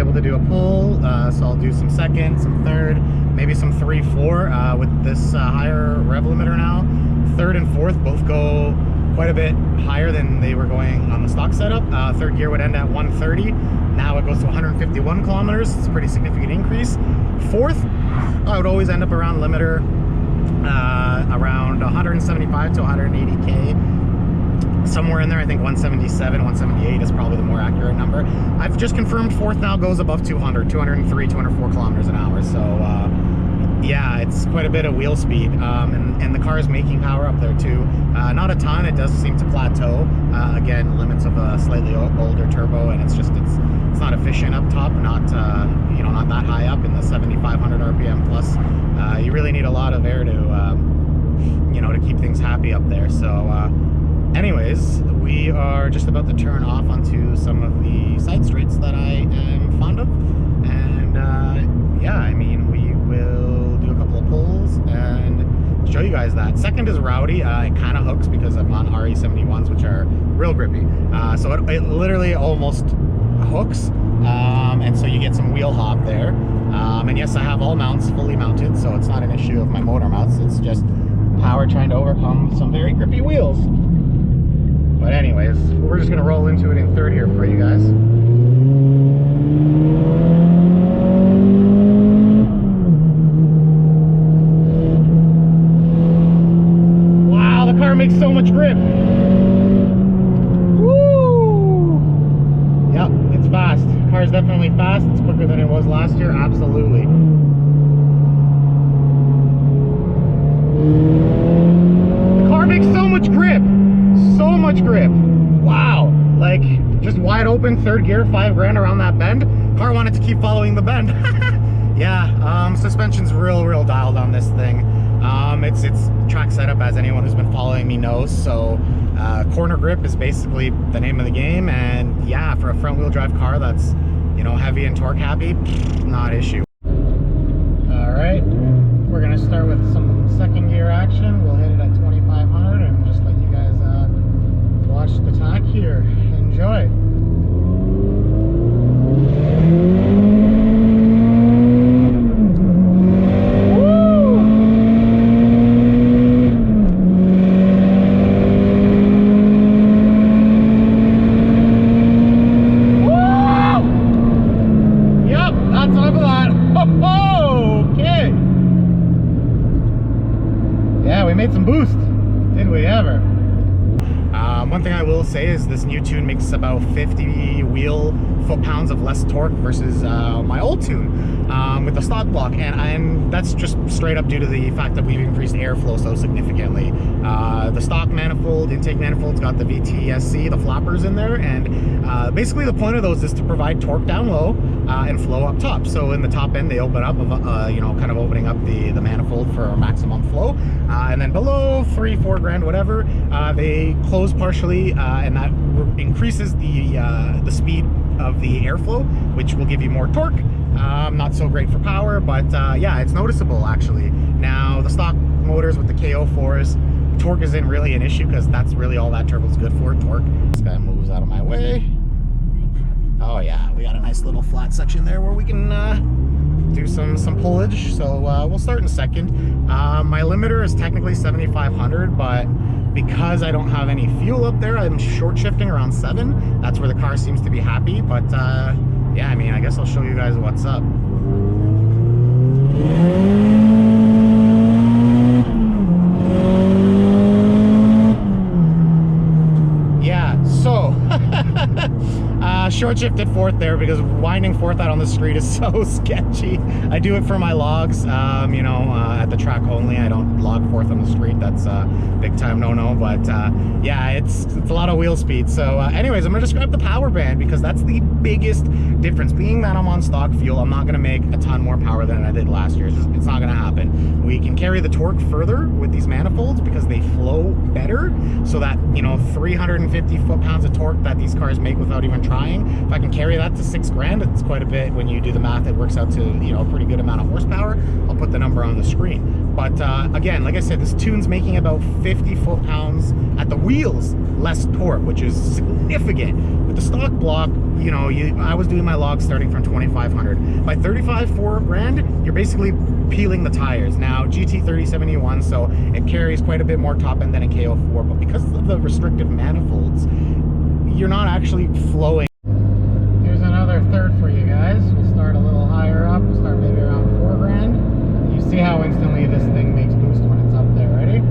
able to do a pull, so I'll do some second, some third, maybe some 3, 4 with this higher rev limiter now. Third and fourth both go quite a bit higher than they were going on the stock setup. Third gear would end at 130. Now it goes to 151 kilometers. It's a pretty significant increase. Fourth, I would always end up around limiter, around 175 to 180K. Somewhere in there. I think 177, 178 is probably the more accurate number. I've just confirmed fourth now goes above 200, 203, 204 kilometers an hour. So yeah, it's quite a bit of wheel speed, and the car is making power up there too. Not a ton. It does seem to plateau. Again, limits of a slightly older turbo, and it's not efficient up top. Not you know, not that high up in the 7,500 RPM plus. You really need a lot of air to you know, to keep things happy up there. So anyways, we are just about to turn off onto some of the side streets that I am fond of, and yeah, I mean, we will do a couple of pulls and show you guys that. Second is rowdy. It kind of hooks because I'm on RE71s, which are real grippy, so it literally almost hooks, and so you get some wheel hop there, and yes, I have all mounts fully mounted, so it's not an issue of my motor mounts. It's just power trying to overcome some very grippy wheels. But anyways, we're just gonna roll into it in third here for you guys. Wow, the car makes so much grip. Woo! Yep, it's fast. The car is definitely fast. It's quicker than it was last year, absolutely. The car makes so much grip. So much grip. Wow. Like, just wide open third gear, 5 grand around that bend. Car wanted to keep following the bend. Yeah, suspension's real dialed on this thing. It's track setup, as anyone who's been following me knows. So corner grip is basically the name of the game, and yeah, for a front wheel drive car that's, you know, heavy and torque happy, not issue. All right, we're gonna start with some second gear action. We'll hit it at 2,500 and just let you guys watch the tach here. Enjoy. Made some boost, did we ever? One thing I will say is this new tune makes about 50 wheel foot-pounds of less torque versus my old tune with the stock block, and that's just straight up due to the fact that we've increased airflow so significantly. The stock manifold, intake manifold's got the VTSC, the flappers in there, and basically the point of those is to provide torque down low and flow up top. So in the top end they open up, you know, kind of opening up the manifold for maximum flow, and then below 3-4 grand whatever, they close partially, and that increases the speed of the airflow, which will give you more torque. Not so great for power, but yeah, it's noticeable actually. Now the stock motors with the KO4s, torque isn't really an issue because that's really all that turbo's good for, torque. This guy moves out of my way. Oh yeah, we got a nice little flat section there where we can do some pullage. So we'll start in second. My limiter is technically 7,500, but because I don't have any fuel up there, I'm short shifting around 7. That's where the car seems to be happy. But yeah, I mean, I guess I'll show you guys what's up. Yeah, so short shifted fourth there because winding fourth out on the street is so sketchy. I do it for my logs, you know, at the track only. I don't log fourth on the street. That's big time no-no, but yeah, it's a lot of wheel speed. So anyways, I'm gonna describe the power band because that's the biggest difference. Being that I'm on stock fuel, I'm not gonna make a ton more power than I did last year. It's not gonna happen. We can carry the torque further with these manifolds because they flow better, so that, you know, 350 foot-pounds of torque that these cars make without even trying, if I can carry that to 6 grand, it's quite a bit. When you do the math, it works out to, you know, a pretty good amount of horsepower. I'll put the number on the screen. But again, like I said, this tune's making about 50 foot-pounds at the wheels less torque, which is significant. With the stock block, you know, I was doing my logs starting from 2,500. By 35, 4 grand, you're basically peeling the tires. Now, GT 3071, so it carries quite a bit more top end than a KO4, but because of the restrictive manifolds, you're not actually flowing. Here's another third for you guys. We'll start a little higher up. We'll start maybe around 4 grand. You see how instantly this thing makes boost when it's up there. Ready?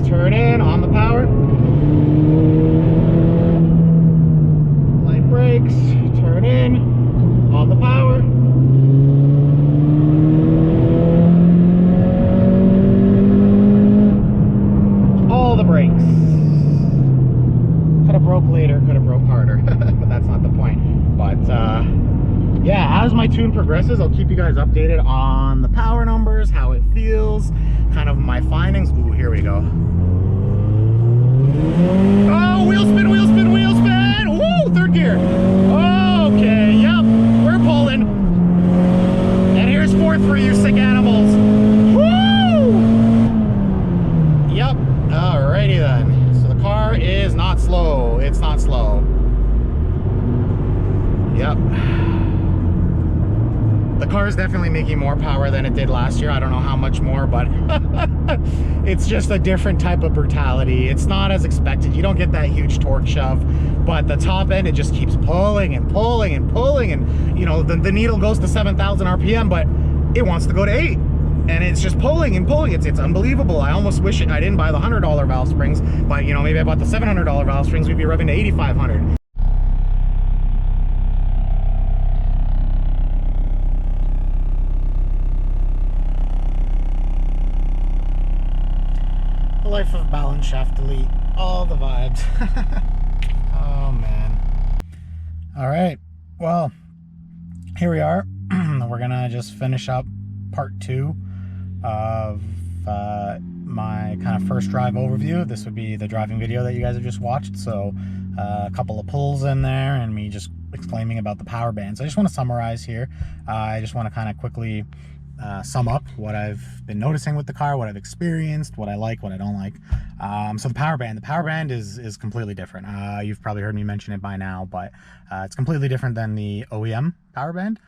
Turn in on the power. Light brakes, turn in on the power. All the brakes. Could have broke later, could have broke harder, but that's not the point. But yeah, as my tune progresses, I'll keep you guys updated on the power numbers, how it feels, kind of my findings. Ooh, here we go. Oh, wheel spin, wheel spin, wheel spin! Woo, third gear. Okay, yep, we're pulling. And here's fourth for you sick animals. Woo! Yep, alrighty then. So the car is not slow. It's not slow. Yep. The car is definitely making more power than it did last year. I don't know how much more, but it's just a different type of brutality. It's not as expected. You don't get that huge torque shove, but the top end, it just keeps pulling and pulling and pulling, and you know, the needle goes to 7,000 RPM, but it wants to go to 8. And it's just pulling and pulling. It's unbelievable. I almost wish I didn't buy the $100 valve springs, but you know, maybe I bought the $700 valve springs, we'd be revving to 8,500. Life of balance shaft delete, all the vibes. Oh man. All right, well, here we are. We're gonna just finish up part 2 of my kind of first drive overview. This would be the driving video that you guys have just watched, so a couple of pulls in there and me just exclaiming about the power bands. I just want to summarize here. I just want to kind of quickly sum up what I've been noticing with the car, what I've experienced, what I like, what I don't like. So the power band is completely different. You've probably heard me mention it by now, but it's completely different than the OEM power band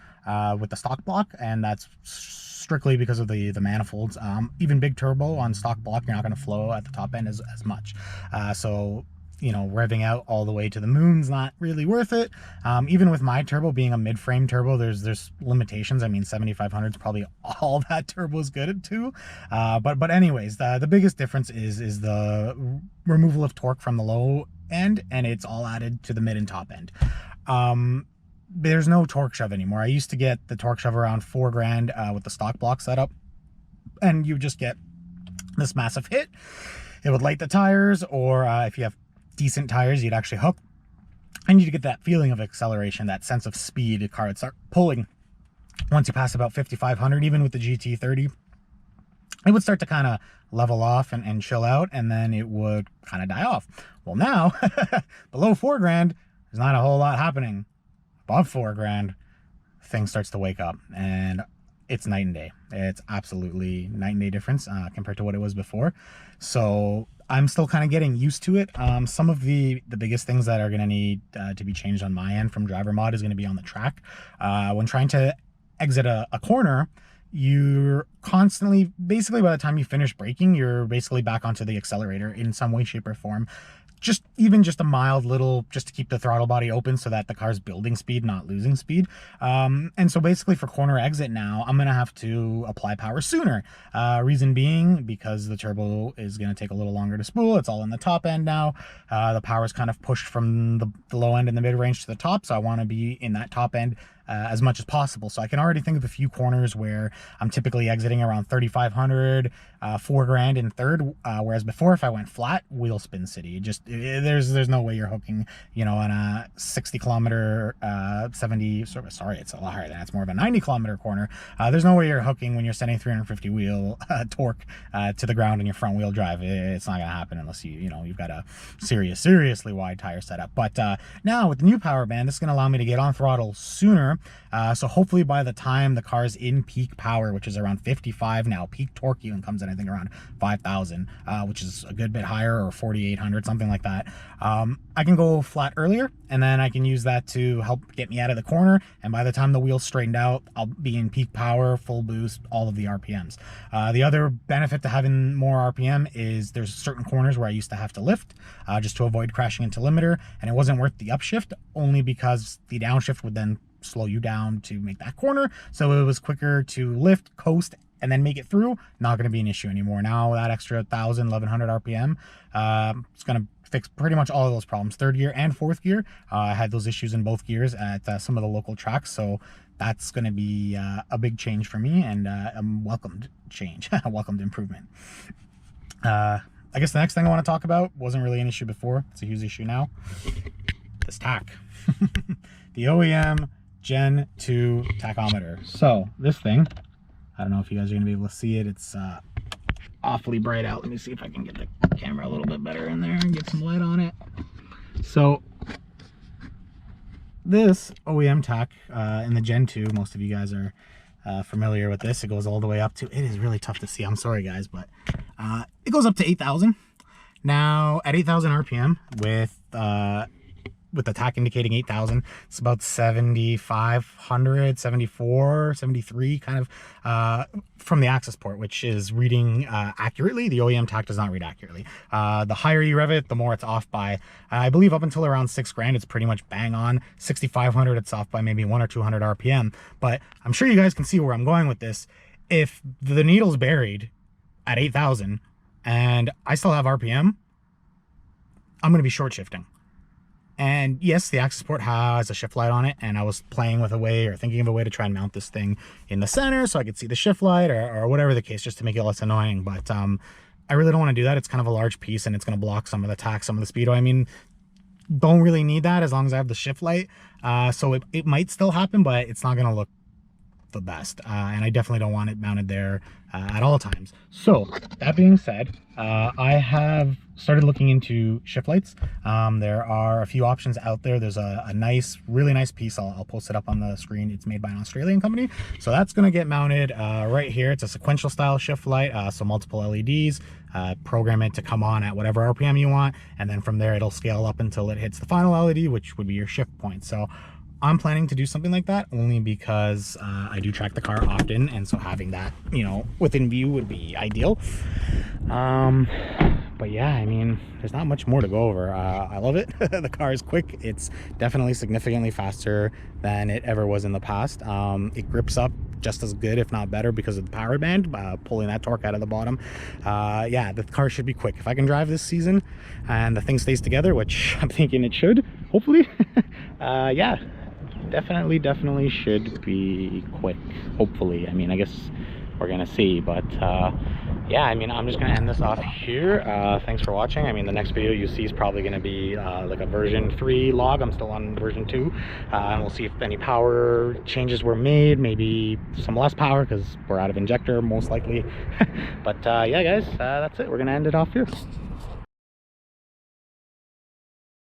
with the stock block, and that's strictly because of the manifolds. Even big turbo on stock block, you're not going to flow at the top end as much. So you know, revving out all the way to the moon's not really worth it. Even with my turbo being a mid-frame turbo, there's limitations. I mean, 7,500 is probably all that turbo is good at too. But anyways, the biggest difference is the removal of torque from the low end, and it's all added to the mid and top end. There's no torque shove anymore. I used to get the torque shove around 4 grand with the stock block setup, and you just get this massive hit. It would light the tires, or if you have decent tires, you'd actually hook, and you'd get that feeling of acceleration, that sense of speed. The car would start pulling once you pass about 5,500. Even with the GT30, it would start to kind of level off and chill out, and then it would kind of die off. Well, now below 4 grand, there's not a whole lot happening. Above 4 grand, things starts to wake up, and it's night and day. It's absolutely night and day difference compared to what it was before. So I'm still kind of getting used to it. Some of the biggest things that are going to need to be changed on my end from driver mod is going to be on the track. When trying to exit a corner, you're constantly, basically by the time you finish braking, you're basically back onto the accelerator in some way, shape, or form. Even just a mild little, just to keep the throttle body open so that the car's building speed, not losing speed. And so basically for corner exit now, I'm going to have to apply power sooner. Reason being, because the turbo is going to take a little longer to spool. It's all in the top end now. The power is kind of pushed from the low end and the mid range to the top. So I want to be in that top end as much as possible. So I can already think of a few corners where I'm typically exiting around 3,500, 4 grand in third, whereas before, if I went flat, wheel spin city. There's no way you're hooking, you know, on a 60 kilometer 70, sorry, it's a lot higher than that. It's more of a 90 kilometer corner. There's no way you're hooking when you're sending 350 wheel torque to the ground in your front wheel drive. It's not gonna happen unless you know, you've got a seriously wide tire setup. But now with the new power band, this is gonna allow me to get on throttle sooner. So hopefully by the time the car's in peak power, which is around 55 now, peak torque even comes in, I think, around 5,000, which is a good bit higher, or 4,800, something like that. I can go flat earlier, and then I can use that to help get me out of the corner. And by the time the wheel's straightened out, I'll be in peak power, full boost, all of the RPMs. The other benefit to having more RPM is there's certain corners where I used to have to lift just to avoid crashing into limiter, and it wasn't worth the upshift, only because the downshift would then slow you down to make that corner. So it was quicker to lift, coast, and then make it through. Not going to be an issue anymore. Now that extra 1,000, 1,100 RPM, it's going to fix pretty much all of those problems. Third gear and fourth gear, I had those issues in both gears at some of the local tracks. So that's going to be a big change for me, and a welcomed change, a welcomed improvement. I guess the next thing I want to talk about wasn't really an issue before. It's a huge issue now. This tach. The OEM Gen 2 tachometer. So this thing, I don't know if you guys are gonna be able to see it. It's awfully bright out. Let me see if I can get the camera a little bit better in there and get some light on it. So this OEM tach in the Gen 2, most of you guys are familiar with this. It goes all the way up to, it is really tough to see, I'm sorry guys, but it goes up to 8,000. Now at 8,000 RPM with the tach indicating 8,000, it's about 7,500, 74, 73 kind of from the access port, which is reading accurately. The OEM tach does not read accurately. The higher you rev it, the more it's off by, I believe up until around 6 grand, it's pretty much bang on. 6,500, it's off by maybe 100 or 200 RPM. But I'm sure you guys can see where I'm going with this. If the needle's buried at 8,000 and I still have RPM, I'm going to be short shifting. And yes, the access port has a shift light on it, and I was playing with a way, or thinking of a way, to try and mount this thing in the center so I could see the shift light, or whatever the case, just to make it less annoying. But I really don't want to do that. It's kind of a large piece, and it's going to block some of the tach, some of the speedo. I mean, don't really need that as long as I have the shift light. So it might still happen, but it's not going to look the best, and I definitely don't want it mounted there at all times. So that being said, I have started looking into shift lights. There are a few options out there. There's a nice, really nice piece. I'll post it up on the screen. It's made by an Australian company, so that's going to get mounted right here. It's a sequential style shift light, so multiple LEDs. Program it to come on at whatever RPM you want, and then from there it'll scale up until it hits the final LED, which would be your shift point. So I'm planning to do something like that, only because I do track the car often, and so having that, you know, within view would be ideal. But yeah, I mean, there's not much more to go over. I love it. The car is quick. It's definitely significantly faster than it ever was in the past. It grips up just as good, if not better, because of the power band, pulling that torque out of the bottom. Yeah, the car should be quick. If I can drive this season and the thing stays together, which I'm thinking it should, hopefully, yeah, definitely should be quick, hopefully. I mean, I guess we're gonna see, but yeah, I mean, I'm just gonna end this off here. Thanks for watching. I mean, the next video you see is probably gonna be like a version 3 log. I'm still on version 2, and we'll see if any power changes were made, maybe some less power because we're out of injector most likely. But yeah guys, that's it. We're gonna end it off here.